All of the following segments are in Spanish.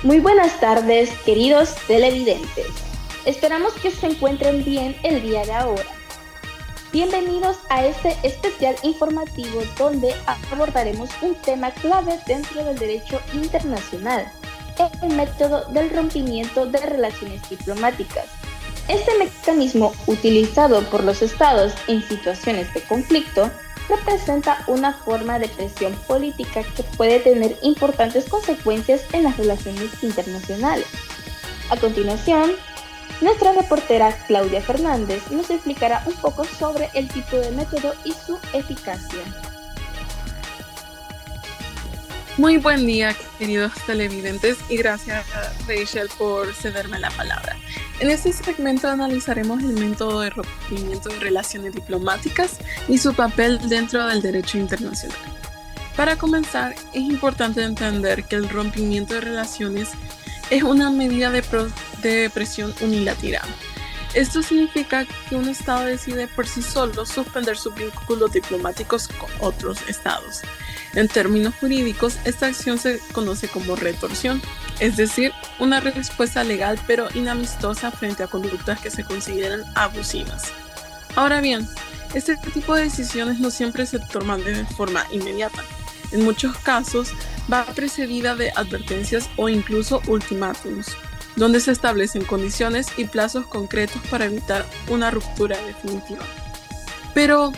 Muy buenas tardes, queridos televidentes. Esperamos que se encuentren bien el día de ahora. Bienvenidos a este especial informativo donde abordaremos un tema clave dentro del derecho internacional, el método del rompimiento de relaciones diplomáticas. Este mecanismo utilizado por los estados en situaciones de conflicto representa una forma de presión política que puede tener importantes consecuencias en las relaciones internacionales. A continuación, nuestra reportera Claudia Fernández nos explicará un poco sobre el tipo de método y su eficacia. Muy buen día, queridos televidentes, y gracias a Rachel por cederme la palabra. En este segmento analizaremos el método de rompimiento de relaciones diplomáticas y su papel dentro del derecho internacional. Para comenzar, es importante entender que el rompimiento de relaciones es una medida de presión unilateral. Esto significa que un estado decide por sí solo suspender sus vínculos diplomáticos con otros estados. En términos jurídicos, esta acción se conoce como retorsión, es decir, una respuesta legal pero inamistosa frente a conductas que se consideran abusivas. Ahora bien, este tipo de decisiones no siempre se toman de forma inmediata. En muchos casos, va precedida de advertencias o incluso ultimátums, donde se establecen condiciones y plazos concretos para evitar una ruptura definitiva. Pero,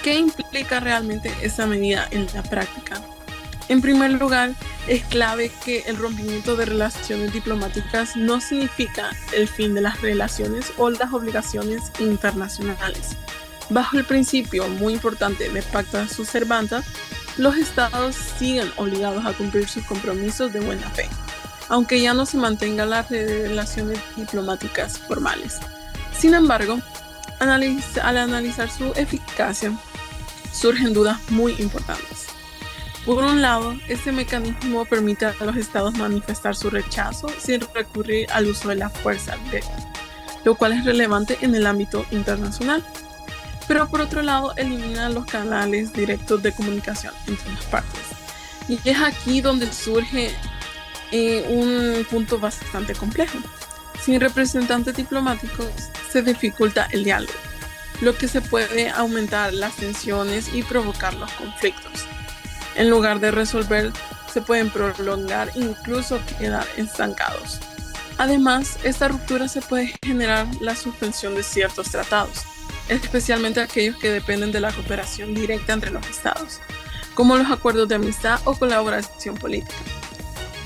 ¿qué implica realmente esa medida en la práctica? En primer lugar, es clave que el rompimiento de relaciones diplomáticas no significa el fin de las relaciones o las obligaciones internacionales. Bajo el principio muy importante de pacta sunt servanda, los estados siguen obligados a cumplir sus compromisos de buena fe, aunque ya no se mantengan las relaciones diplomáticas formales. Sin embargo, al analizar su eficacia, surgen dudas muy importantes. Por un lado, este mecanismo permite a los estados manifestar su rechazo sin recurrir al uso de la fuerza directa, lo cual es relevante en el ámbito internacional. Pero por otro lado, elimina los canales directos de comunicación entre las partes. Y es aquí donde surge un punto bastante complejo. Sin representantes diplomáticos se dificulta el diálogo, lo que se puede aumentar las tensiones y provocar los conflictos. En lugar de resolver, se pueden prolongar e incluso quedar estancados. Además, esta ruptura se puede generar la suspensión de ciertos tratados, especialmente aquellos que dependen de la cooperación directa entre los estados, como los acuerdos de amistad o colaboración política.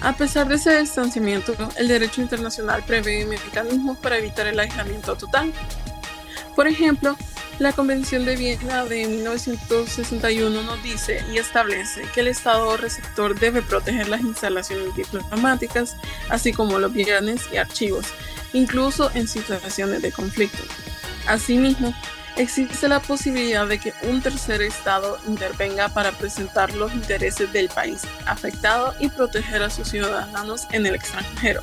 A pesar de ese distanciamiento, el derecho internacional prevé mecanismos para evitar el aislamiento total. Por ejemplo, la Convención de Viena de 1961 nos dice y establece que el Estado receptor debe proteger las instalaciones diplomáticas, así como los bienes y archivos, incluso en situaciones de conflicto. Asimismo, existe la posibilidad de que un tercer estado intervenga para presentar los intereses del país afectado y proteger a sus ciudadanos en el extranjero.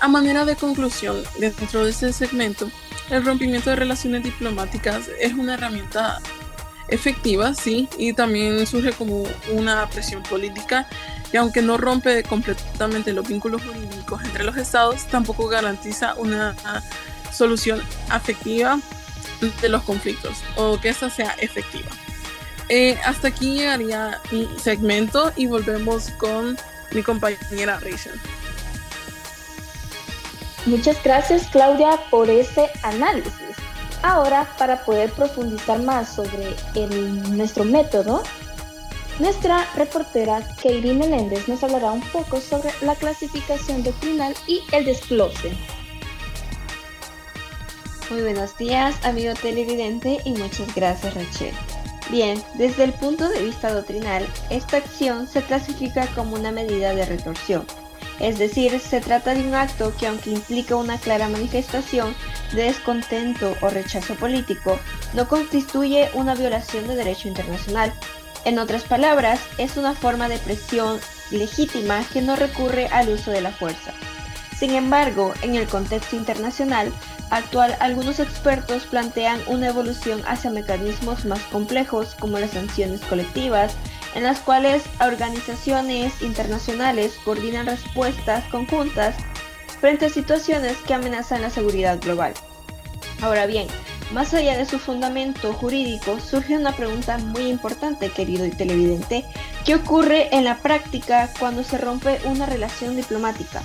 A manera de conclusión, dentro de este segmento, el rompimiento de relaciones diplomáticas es una herramienta efectiva, sí, y también surge como una presión política, y aunque no rompe completamente los vínculos jurídicos entre los estados, tampoco garantiza una solución afectiva de los conflictos o que esta sea efectiva. Hasta aquí llegaría mi segmento y volvemos con mi compañera Rachel. Muchas gracias, Claudia, por ese análisis. Ahora, para poder profundizar más sobre nuestro método, nuestra reportera Katie Meléndez nos hablará un poco sobre la clasificación doctrinal y el desglose. Muy buenos días, amigo televidente, y muchas gracias, Rachel. Bien, desde el punto de vista doctrinal, esta acción se clasifica como una medida de retorsión. Es decir, se trata de un acto que, aunque implica una clara manifestación de descontento o rechazo político, no constituye una violación de derecho internacional. En otras palabras, es una forma de presión legítima que no recurre al uso de la fuerza. Sin embargo, en el contexto internacional actual, algunos expertos plantean una evolución hacia mecanismos más complejos como las sanciones colectivas, en las cuales organizaciones internacionales coordinan respuestas conjuntas frente a situaciones que amenazan la seguridad global. Ahora bien, más allá de su fundamento jurídico, surge una pregunta muy importante, querido televidente. ¿Qué ocurre en la práctica cuando se rompe una relación diplomática?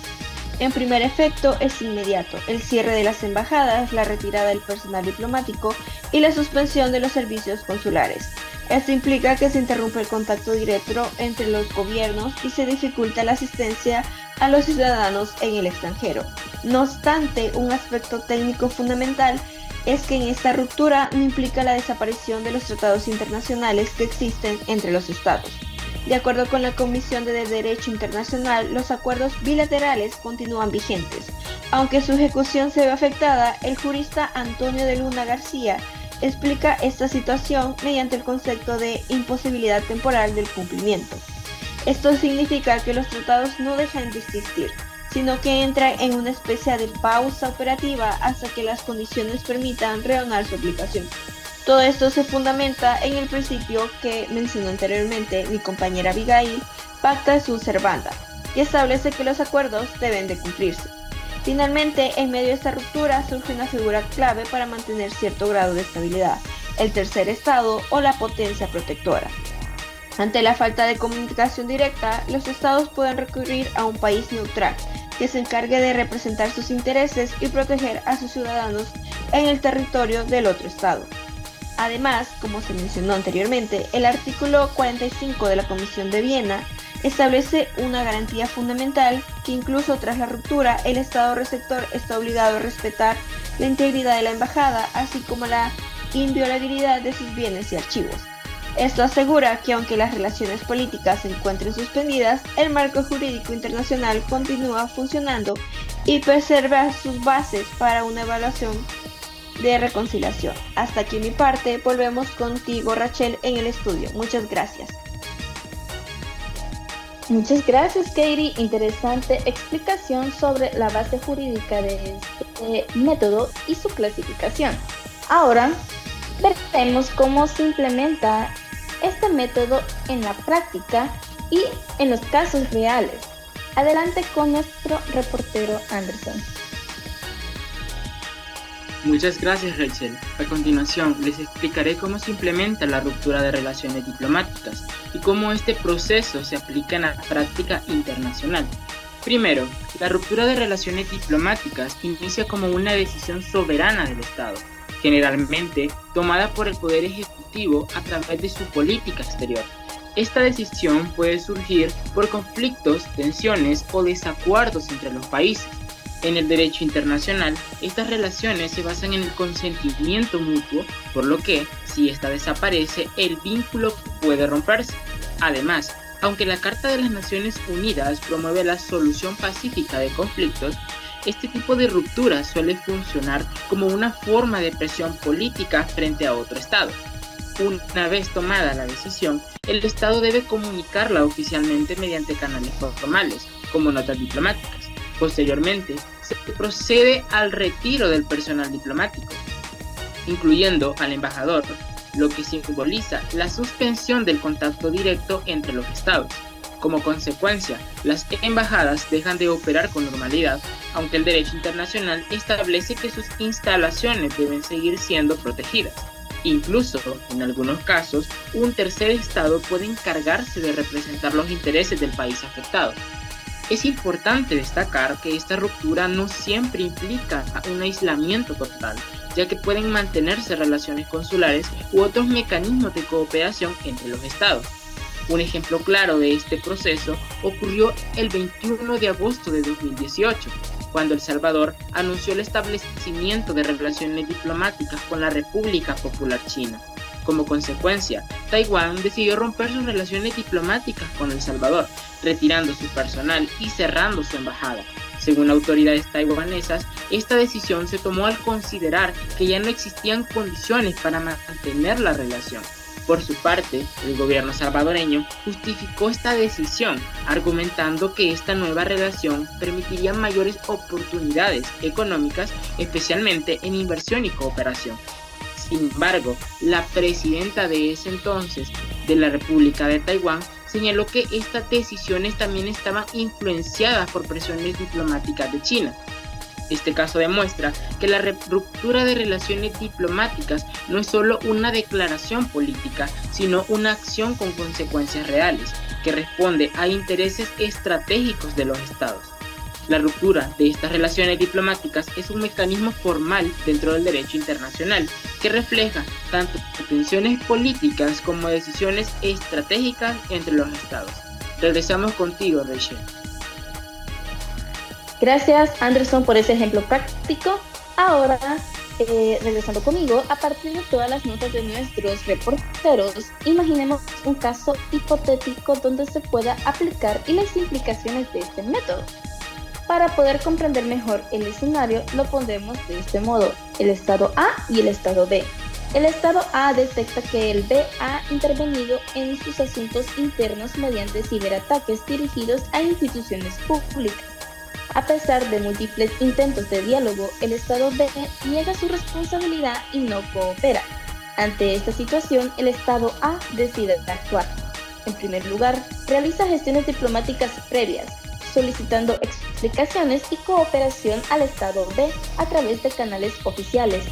En primer efecto, es inmediato: el cierre de las embajadas, la retirada del personal diplomático y la suspensión de los servicios consulares. Esto implica que se interrumpe el contacto directo entre los gobiernos y se dificulta la asistencia a los ciudadanos en el extranjero. No obstante, un aspecto técnico fundamental es que en esta ruptura no implica la desaparición de los tratados internacionales que existen entre los estados. De acuerdo con la Comisión de Derecho Internacional, los acuerdos bilaterales continúan vigentes. Aunque su ejecución se ve afectada, el jurista Antonio de Luna García explica esta situación mediante el concepto de imposibilidad temporal del cumplimiento. Esto significa que los tratados no dejan de existir, sino que entran en una especie de pausa operativa hasta que las condiciones permitan reanudar su aplicación. Todo esto se fundamenta en el principio que mencionó anteriormente mi compañera Abigail, pacta sunt servanda, que establece que los acuerdos deben de cumplirse. Finalmente, en medio de esta ruptura surge una figura clave para mantener cierto grado de estabilidad: el tercer estado o la potencia protectora. Ante la falta de comunicación directa, los estados pueden recurrir a un país neutral que se encargue de representar sus intereses y proteger a sus ciudadanos en el territorio del otro estado. Además, como se mencionó anteriormente, el artículo 45 de la Comisión de Viena establece una garantía fundamental que incluso tras la ruptura, el estado receptor está obligado a respetar la integridad de la embajada, así como la inviolabilidad de sus bienes y archivos. Esto asegura que aunque las relaciones políticas se encuentren suspendidas, el marco jurídico internacional continúa funcionando y preserva sus bases para una evaluación de reconciliación. Hasta aquí mi parte, volvemos contigo, Rachel, en el estudio. Muchas gracias. Muchas gracias, Katie. Interesante explicación sobre la base jurídica de este método y su clasificación. Ahora veremos cómo se implementa este método en la práctica y en los casos reales. Adelante con nuestro reportero Anderson. Muchas gracias, Rachel. A continuación, les explicaré cómo se implementa la ruptura de relaciones diplomáticas y cómo este proceso se aplica en la práctica internacional. Primero, la ruptura de relaciones diplomáticas inicia como una decisión soberana del Estado, generalmente tomada por el Poder Ejecutivo a través de su política exterior. Esta decisión puede surgir por conflictos, tensiones o desacuerdos entre los países. En el derecho internacional, estas relaciones se basan en el consentimiento mutuo, por lo que, si ésta desaparece, el vínculo puede romperse. Además, aunque la Carta de las Naciones Unidas promueve la solución pacífica de conflictos, este tipo de ruptura suele funcionar como una forma de presión política frente a otro Estado. Una vez tomada la decisión, el Estado debe comunicarla oficialmente mediante canales formales, como notas diplomáticas. Posteriormente, se procede al retiro del personal diplomático, incluyendo al embajador, lo que simboliza la suspensión del contacto directo entre los estados. Como consecuencia, las embajadas dejan de operar con normalidad, aunque el derecho internacional establece que sus instalaciones deben seguir siendo protegidas. Incluso, en algunos casos, un tercer estado puede encargarse de representar los intereses del país afectado. Es importante destacar que esta ruptura no siempre implica un aislamiento total, ya que pueden mantenerse relaciones consulares u otros mecanismos de cooperación entre los estados. Un ejemplo claro de este proceso ocurrió el 21 de agosto de 2018, cuando El Salvador anunció el establecimiento de relaciones diplomáticas con la República Popular China. Como consecuencia, Taiwán decidió romper sus relaciones diplomáticas con El Salvador, retirando su personal y cerrando su embajada. Según autoridades taiwanesas, esta decisión se tomó al considerar que ya no existían condiciones para mantener la relación. Por su parte, el gobierno salvadoreño justificó esta decisión, argumentando que esta nueva relación permitiría mayores oportunidades económicas, especialmente en inversión y cooperación. Sin embargo, la presidenta de ese entonces, de la República de Taiwán, señaló que estas decisiones también estaban influenciadas por presiones diplomáticas de China. Este caso demuestra que la ruptura de relaciones diplomáticas no es solo una declaración política, sino una acción con consecuencias reales, que responde a intereses estratégicos de los estados. La ruptura de estas relaciones diplomáticas es un mecanismo formal dentro del derecho internacional, que refleja tanto tensiones políticas como decisiones estratégicas entre los estados. Regresamos contigo, Rachel. Gracias, Anderson, por ese ejemplo práctico. Ahora, regresando conmigo, a partir de todas las notas de nuestros reporteros, imaginemos un caso hipotético donde se pueda aplicar y las implicaciones de este método. Para poder comprender mejor el escenario, lo pondremos de este modo: el estado A y el estado B. El estado A detecta que el B ha intervenido en sus asuntos internos mediante ciberataques dirigidos a instituciones públicas. A pesar de múltiples intentos de diálogo, el estado B niega su responsabilidad y no coopera. Ante esta situación, el estado A decide actuar. En primer lugar, realiza gestiones diplomáticas previas, solicitando explicaciones y cooperación al estado B a través de canales oficiales.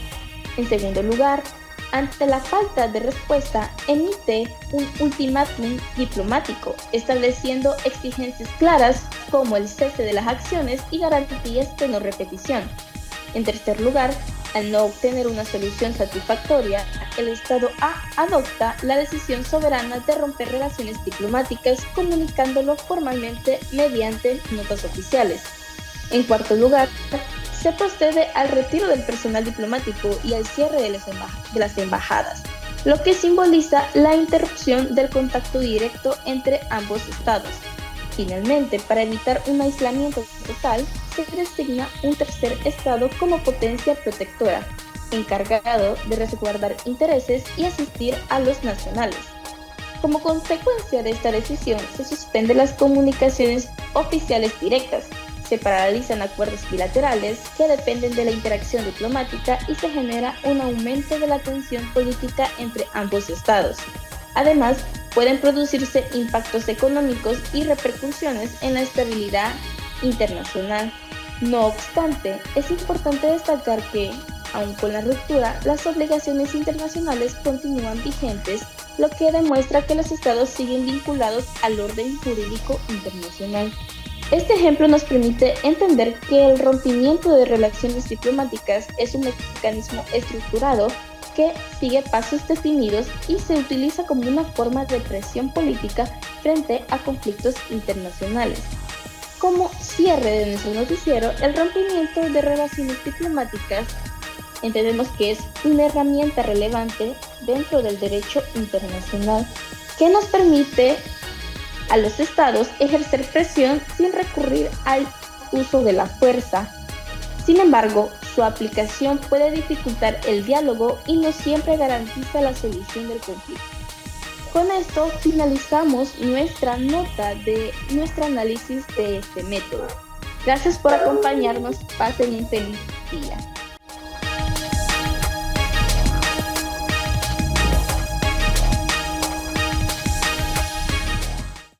En segundo lugar, ante la falta de respuesta, emite un ultimátum diplomático, estableciendo exigencias claras como el cese de las acciones y garantías de no repetición. En tercer lugar, al no obtener una solución satisfactoria, el Estado A adopta la decisión soberana de romper relaciones diplomáticas, comunicándolo formalmente mediante notas oficiales. En cuarto lugar, se procede al retiro del personal diplomático y al cierre de las embajadas, lo que simboliza la interrupción del contacto directo entre ambos estados. Finalmente, para evitar un aislamiento total, se designa un tercer estado como potencia protectora, encargado de resguardar intereses y asistir a los nacionales. Como consecuencia de esta decisión, se suspenden las comunicaciones oficiales directas, se paralizan acuerdos bilaterales que dependen de la interacción diplomática y se genera un aumento de la tensión política entre ambos estados. Además, pueden producirse impactos económicos y repercusiones en la estabilidad internacional. No obstante, es importante destacar que, aun con la ruptura, las obligaciones internacionales continúan vigentes, lo que demuestra que los estados siguen vinculados al orden jurídico internacional. Este ejemplo nos permite entender que el rompimiento de relaciones diplomáticas es un mecanismo estructurado que sigue pasos definidos y se utiliza como una forma de presión política frente a conflictos internacionales. Como cierre de nuestro noticiero, el rompimiento de relaciones diplomáticas entendemos que es una herramienta relevante dentro del derecho internacional que nos permite a los estados ejercer presión sin recurrir al uso de la fuerza. Sin embargo, su aplicación puede dificultar el diálogo y no siempre garantiza la solución del conflicto. Con esto finalizamos nuestra nota de nuestro análisis de este método. Gracias por acompañarnos. Pasen un feliz día.